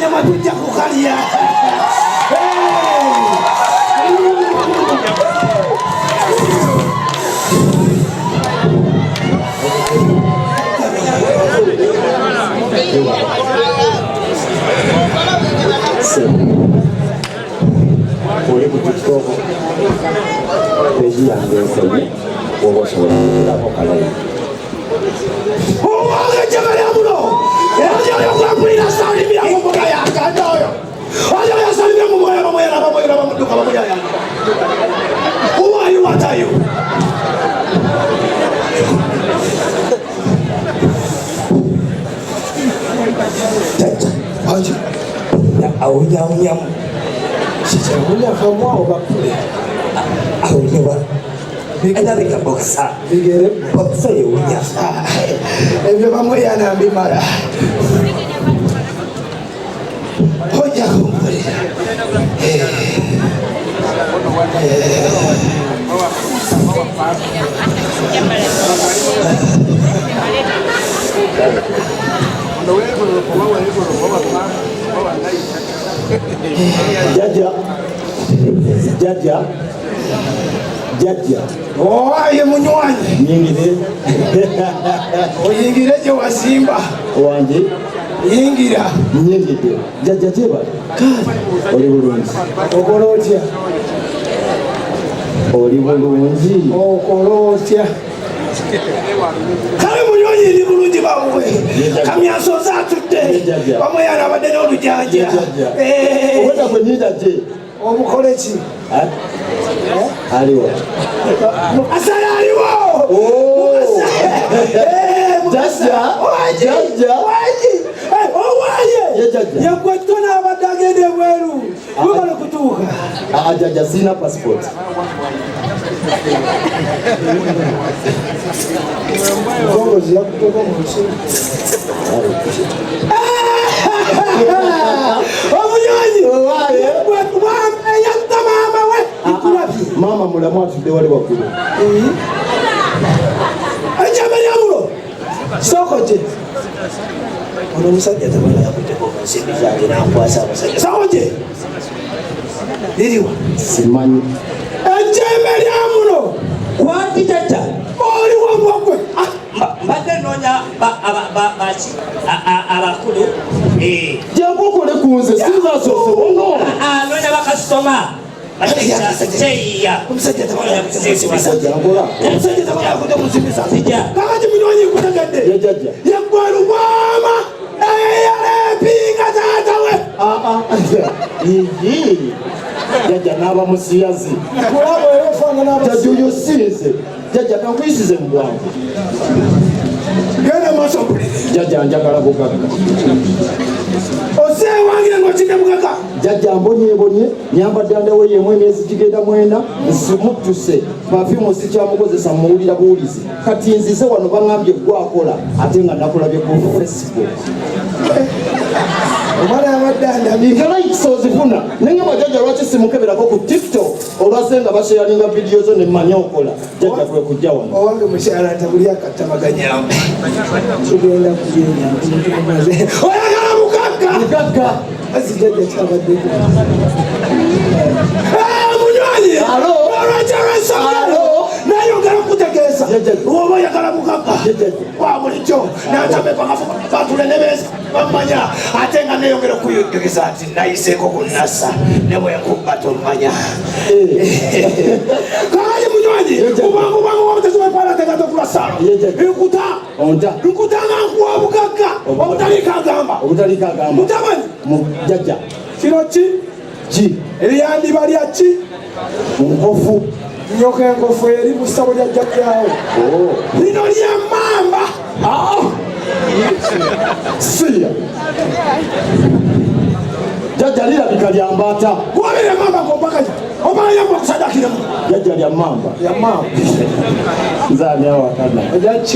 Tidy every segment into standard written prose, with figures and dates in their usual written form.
akanyama tujja kukalya. Uri ku TikTok peji yanjye nsomye wowe ushobora kuguramo karayi Jangan mulo. Jangan yang ngapulin asal ini bilang ngomong kaya kandoyo. Jangan asal ini ngomong kaya ngomong duka ngomong kaya. Who are you? What are you? Caca. Aja. Ya awunya. Sejauhnya kamu mau bakul ya? Awunya pak. Ada rika boksa, digere boksa ya unya. Ebyo kamu ya nabi mara. Hoja kumpul. Jaja. Oh, ayo munywanyi. Nyingire. Oyingire je wasimba. Wanje. Yingira. Nyingire. Jaja jeba. Oli bulungi. Okolotya. Oli bulungi. Okolotya. Kale munywanyi ni bulungi bawe. Kamyaso zatudde. Bamwe yana badde olujanja. Okwenda kwe nyidaje. Omukoleki. Aliwo. Asala aliwo. Jaja. Owaye. Yakwetona abadagende bweru. Bwala kutuuka. Jaja sina passport. Ngozi yakutoka mu nsi. Omunyonyi. Mama mulamu atudde wali waggulu. Ejjambe lya mulo. Sokoje. Ono omusajja tabala yakutteko mu nsimbi zange n'ankwasa abasajja. Sokoje. Liriwa. Simanyi. Ejjambe lya mulo. Wati tata. Oli wabwakwe. Mbadde noonya abakulu. Jangu okole ku nze sinzasoose ono. Noonya bakasitoma. Omusajja tabala yakutte mu nsimbi zange. Kakati munyonyi kutegedde. Yajajja. Yaggwa lubwama. Eyaleepinga taata we. Iyi. Jajja n'aba musiyazi. Kulabo era ofaanana n'abasiyazi. Jajja oyo sinze. Jajja kankuyisize mu bwangu. Genda maaso mpulire. Jajja njagala bugagga. Oseewangire ng'okidde bugagga. Jajja mbonye nyambadde ndawe yemu emyezi gigenda 9 nsimuttuse pafimu sikyamukozesa muwulira buwulizi kati nzize wano baŋambye gwakola ate nga nakulabye ku Facebook. Omwana yabadde andamye. Likes ozifuna naye bajjajja lwaki simukeberako ku TikTok olwaze nga basharinga vidiyo zo ne mmanya okola jajja kwe kujja wano. Owange mukyala ntabuli akatabaganyaamu. Tugenda kuyenyamumaze. Oyagala mugagga. Azijjajja kyabaddeko. Munywanyi. Olwakyalwensogero nayogera kutegeeza. Oba oyagala mugagga. Kwa bulijjo n'atameka batule ne beeza bammanya ate nga neyongera okuyogeza nti nayiseeko ku nnasa ne bwenkubba tommanya. Kali munywanyi kubanga wabutaziwepaala tegatokulasaala nkuta nga nkuwa bugagga obutalikagamba mutamanyi Jajja. kino ki eryandiba lya ki Nkofu. nyoka enkofu eri mu ssabo lya jjajjaawo. Lino lya mamba. Siya. Jajja lirabika lya mbaata. Gwabire mamba ng'ompakaja omala yamba okusadakiremu. Jajja lya mamba. Ya mamba. Nzaani awakana.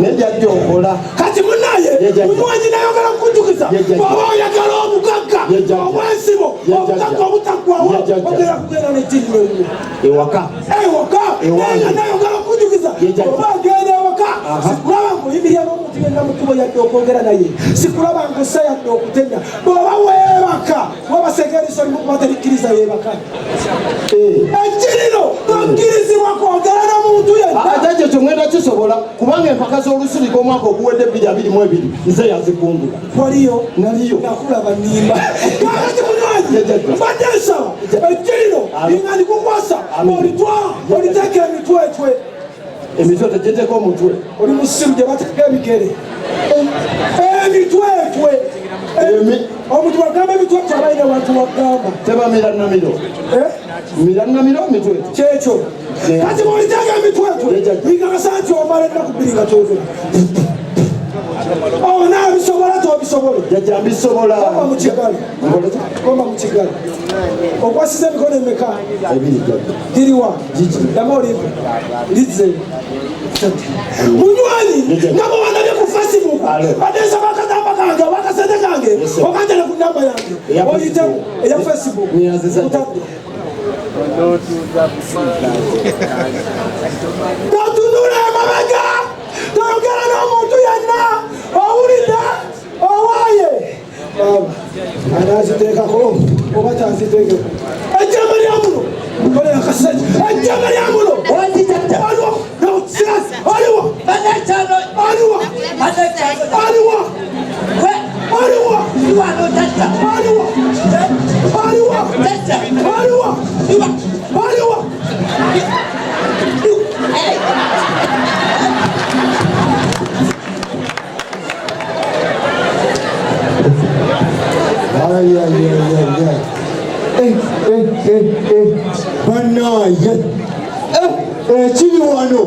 Ne jajja okola. Kati munnaye munywanyi nayogera kukujjukiza bw'oba oyagala obugagga obwensibo obugagga obutaggwawo ogera kugenda n'ekirimu ewaka. Nayogera kukujjukiza oba agenda ewaka sikulaba ng'oyimira Nangirya n'omuntu yenna mu kkubo yadde okwogera naye sikulaba ngusa yadde okutenya bw'oba weebaka wabasegeriso limukubaterikkiriza yeebaka ekirino tokkirizibwa kwogera n'omuntu yenna ate ekyo ngenda kisobola kubanga empaka z'olusirika omwaka oguwedde 2022 nze yazikungula waliyo naliyo nakulaba nnimba kakati munywanyi mbadde nsaba ekirino nga ndikukwasa olitwala oliteeka emitwetwe emitwe tegyeteeka omutwe oli musiru gye bateeka ebigere emitwetwe omuntu wagamba emitwetwe abaine wantu wagamba tebamira namiro mira namiro mitwetwe kyekyo kati bwoliteeka emitwetwe igakasa nti omala ennaku bbiri nga kyogera naabisobola tobisobole jajambisobola gomba mu kigali okwasiza emikono emeka giriwa dama olimba lize munywanyi nga bwewandabye ku Facebook bateesa bakagamba kange bakasente kange okanjala ku namba yange oyitemu eya Facebook totunula emabega toyogera n'omuntu yenna owulidde owaaye anaziteekako oba tanziteekeko ejjembe lya muno oleyakasajja ejjembe lya muno aliwa aliwa aliwa aliwa banaye ekiri wano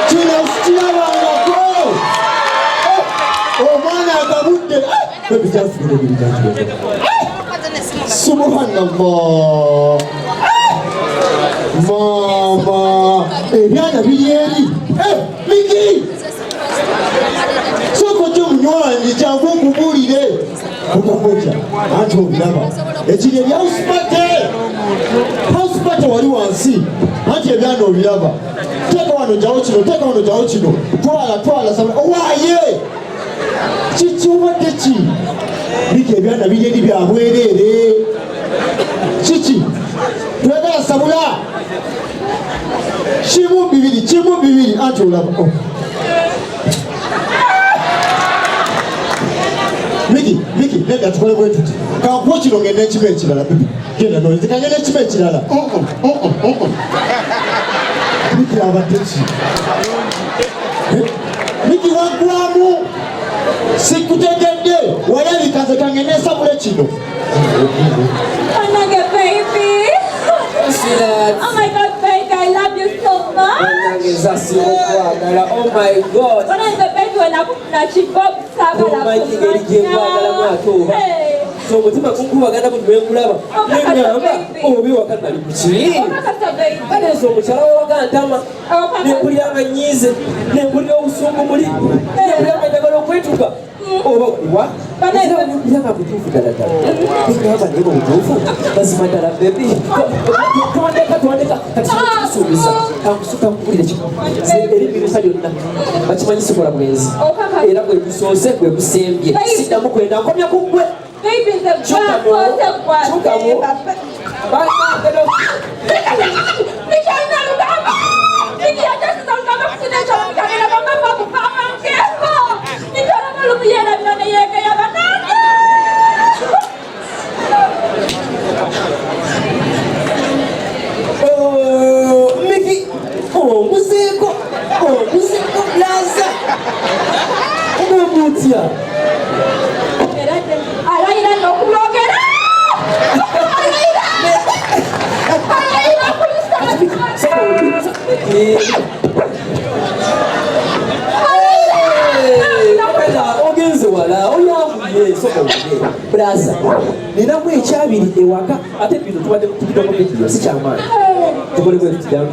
kino sikirabangako omwana agabudde subhanallah mama ebyana biri eri miki soko ky'omunywanyi kyangu okubuulire okukoja anti obiraba ekiri ebya housepate wali wansi anti ebyana obiraba teeka wano gyawo kino teeka wano gyawo kino twala owaaye kiki obadde ki biki ebyana biri eri byabwereere kiki twegala sabula kimu bibiri anti olaba Miki, nenda tukole bwe tuti. Kakuwa kino ngenda ekime ekirala bibi. Genda noyinza kagenda ekime ekirala. Miki abadde ki? Miki waggwamu. Sikutegedde. Wayabikaze kangenda esabule kino. Another baby. Oh my God, baby, I love you so much. Oh my God. When I'm the baby, when I'm chibob, so mutima kunkubagana mu bwekulaba nenyamba obi wakatali kuki kalezo omukyala wawagantama nempulira amanyiize nempulira obusungu muli nempulira amanyagala okwetuka oba wa byanga butuufu ddala engamba naye obutuufu mazima ddala bebi twandeka kati kisuubiza akusuka nkubulire kiko eri birusa byonna bakimanyi sikola bwenzi era bwe busoose bwe busembye siddamu kwenda nkomya ku ggwe baby, the back was a Miki, muziko blaza umutia Alaira no kulogera. Alaira ogenze wala oyavuye soko blaza nina mwe ekyabiri ewaka ate bino tubadde tukidoko video si kyamaani tukole bwe tukidamu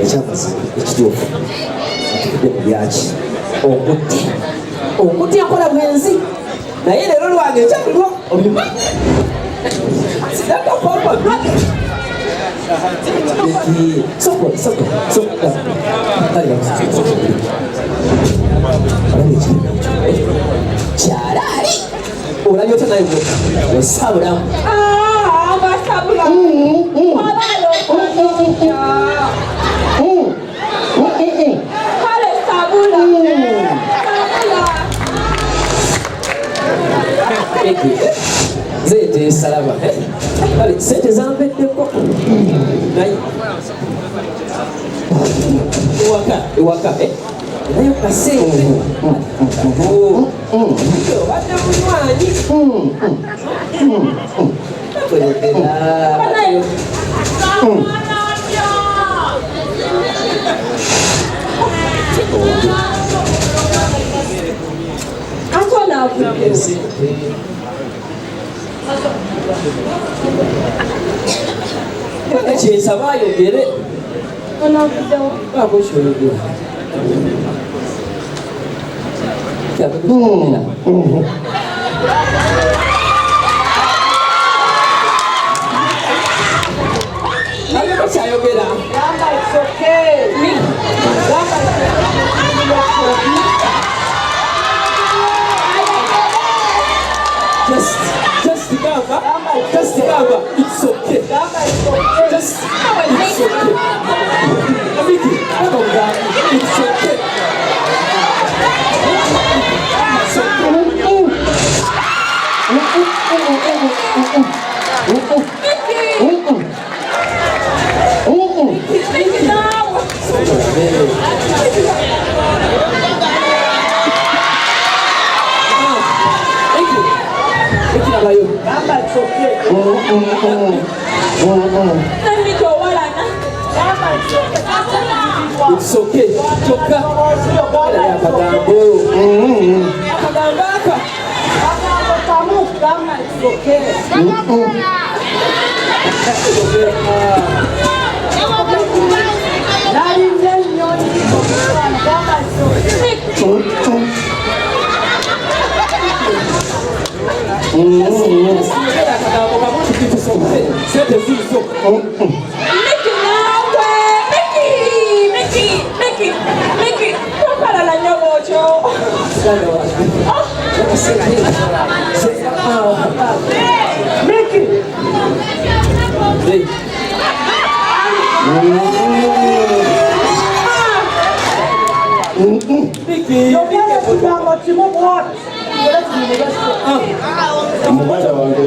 ekyamazima ekituufu tukidde mu byaki okutti akola bwenzi naye leero lwange ekyalirwa obimanyi sidako Papa, Soko. Charari. Orang yo tanah itu, sabram. Sabula. Sabalo. Kale sabula. Peki. Zete salama. Kale, sente zambe deko. Nai. Iwaka. Nayo kasente. Wada munywanyi. Kyensaba ayogere bakokyologera kyayogera Just gamba, it's okay. Just, it's okay. Amiki, it's okay. It's okay. Choka. Mickey, para la ñogocho. Mickey. Omuwala wange